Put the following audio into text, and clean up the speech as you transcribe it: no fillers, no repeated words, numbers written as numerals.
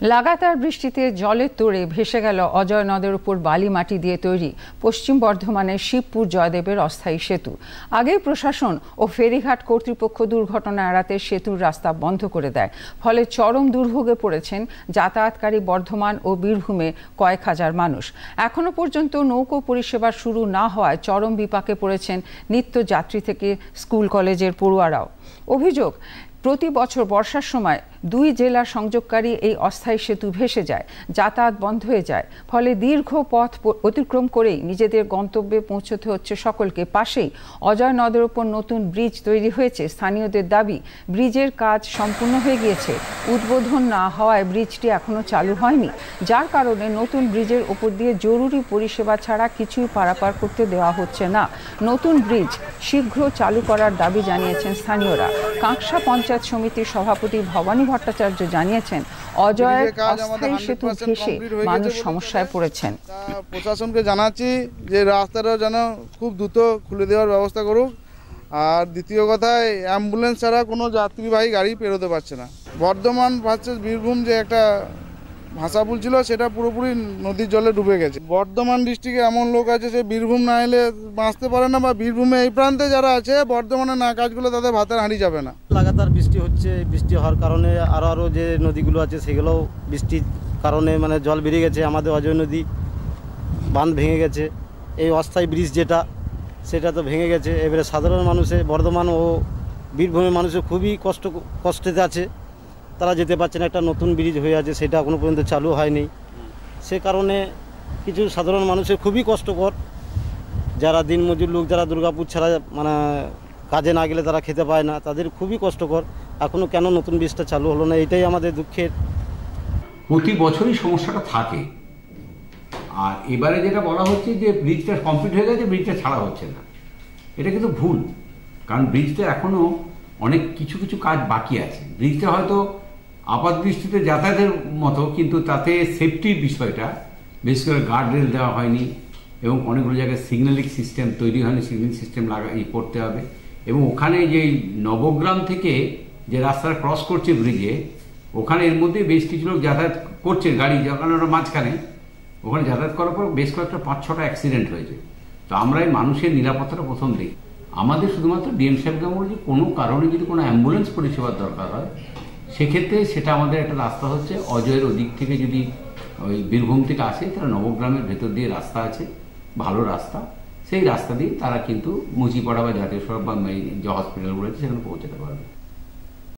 লাগাতার বৃষ্টিতে জলের তোড়ে ভেসে গেল অজয় নদের উপর বালি মাটি দিয়ে তৈরি পশ্চিম বর্ধমানের শিবপুর জয়দেবের অস্থায়ী সেতু। আগে প্রশাসন ও ফেরিঘাট কর্তৃপক্ষ দুর্ঘটনা এড়াতে সেতুর রাস্তা বন্ধ করে দেয়, ফলে চরম দুর্ভোগে পড়েছেন যাতায়াতকারী বর্ধমান ও বীরভূমে কয়েক হাজার মানুষ। এখনো পর্যন্ত নৌকো পরিষেবা শুরু না হওয়ায় চরম বিপাকে পড়েছেন নিত্যযাত্রী থেকে স্কুল কলেজের পড়ুয়ারাও। অভিযোগ, প্রতি বছর বর্ষার সময় দুই জেলা সংযোগকারী এই অস্থায়ী সেতু ভেসে যায়, যাতায়াত বন্ধ হয়ে যায়, ফলে দীর্ঘ পথ অতিক্রম করেই নিজেদের গন্তব্যে পৌঁছতে হচ্ছে সকলকে। পাশেই অজয় নদের উপর নতুন ব্রিজ তৈরি হয়েছে। স্থানীয়দের দাবি, ব্রিজের কাজ সম্পূর্ণ হয়ে গিয়েছে, উদ্বোধন না হওয়ায় ব্রিজটি এখনো চালু হয়নি, যার কারণে নতুন ব্রিজের উপর দিয়ে জরুরি পরিষেবা ছাড়া কিছুই পারাপার করতে দেওয়া হচ্ছে না। নতুন ব্রিজ শীঘ্র চালু করার দাবি জানিয়েছেন স্থানীয়রা। কাঁকসা পঞ্চায়েত সমিতির সভাপতি ভবানী ভট্টাচার্য জানিয়েছেন, অজয়ের অস্থায়ী সেতু ঘেঁষে মানুষ সমস্যায় পড়েছেন। প্রশাসনকে জানাচ্ছি যে রাস্তাটা যেন খুব দ্রুত খুলে দেওয়ার ব্যবস্থা করুক। আর দ্বিতীয় কথায়, অ্যাম্বুলেন্স ছাড়া কোনো যাত্রীবাহী গাড়ি পেরোতে পারছে না। বর্ধমান ভার্সেস বীরভূম যে একটা ভাষা ছিল, সেটা পুরোপুরি নদীর জলে ডুবে গেছে। বর্ধমান ডিস্ট্রিক্টে এমন লোক আছে যে বীরভূম না এলে বাঁচতে পারে না, বা বীরভূমে এই প্রান্তে যারা আছে বর্ধমানে না কাজগুলো তাদের ভাতের হাঁড়ি যাবে না। লাগাতার বৃষ্টি হচ্ছে, বৃষ্টি হওয়ার কারণে আরও যে নদীগুলো আছে সেগুলোও বৃষ্টির কারণে জল বেরিয়ে গেছে। আমাদের অজয় নদী বাঁধ ভেঙে গেছে, এই অস্থায়ী ব্রিজ যেটা সেটা তো ভেঙে গেছে। এবারে সাধারণ মানুষের, বর্ধমান ও বীরভূমের মানুষের খুবই কষ্টতে আছে, তারা যেতে পারছে না। একটা নতুন ব্রিজ হয়ে আছে, সেটা এখনও পর্যন্ত চালু হয়নি। সে কারণে কিছু সাধারণ মানুষের খুবই কষ্টকর। যারা দিনমজুর লোক, যারা দুর্গাপুর ছাড়া কাজে না গেলে তারা খেতে পায় না, তাদের খুবই কষ্টকর। এখনও কেন নতুন ব্রিজটা চালু হলো না, এটাই আমাদের দুঃখের। প্রতি বছরই সমস্যাটা থাকে। আর এবারে যেটা বলা হচ্ছে যে ব্রিজটা কমপ্লিট হয়ে গেছে, ব্রিজটা ছাড়া হচ্ছে না, এটা কিন্তু ভুল। কারণ ব্রিজটা এখনও অনেক কিছু কাজ বাকি আছে। ব্রিজটা হয়তো আপাত দৃষ্টিতে যাতায়াতের মতো, কিন্তু তাতে সেফটির বিষয়টা, বিশেষ করে গার্ড রেল দেওয়া হয়নি, এবং অনেকগুলো জায়গায় সিগন্যালিং সিস্টেম তৈরি হয়নি। সিগন্যালিং সিস্টেম করতে হবে। এবং ওখানে যে নবগ্রাম থেকে যে রাস্তাটা ক্রস করছে ব্রিজে, ওখানে এর মধ্যে বেশ কিছু লোক যাতায়াত করছে, গাড়ি যখন ওরা মাঝখানে ওখানে যাতায়াত করার পর বেশ কয়েকটা 5-6টা অ্যাক্সিডেন্ট হয়েছে। তো আমরা এই মানুষের নিরাপত্তাটা প্রথম দেখি। আমাদের শুধুমাত্র ডিএম সাহেবকে বলি, যে কোনো কারণে যদি কোনো অ্যাম্বুলেন্স পরিষেবার দরকার হয়, সেক্ষেত্রে সেটা আমাদের একটা রাস্তা হচ্ছে অজয়ের ওদিক থেকে যদি ওই বীরভূম থেকে আসে, তারা নবগ্রামের ভেতর দিয়ে রাস্তা আছে, ভালো রাস্তা, সেই রাস্তা দিয়ে তারা কিন্তু মুচিপাড়া বা জাতীয় সড়ক বা যে হসপিটালগুলো আছে সেখানে পৌঁছাতে পারবে।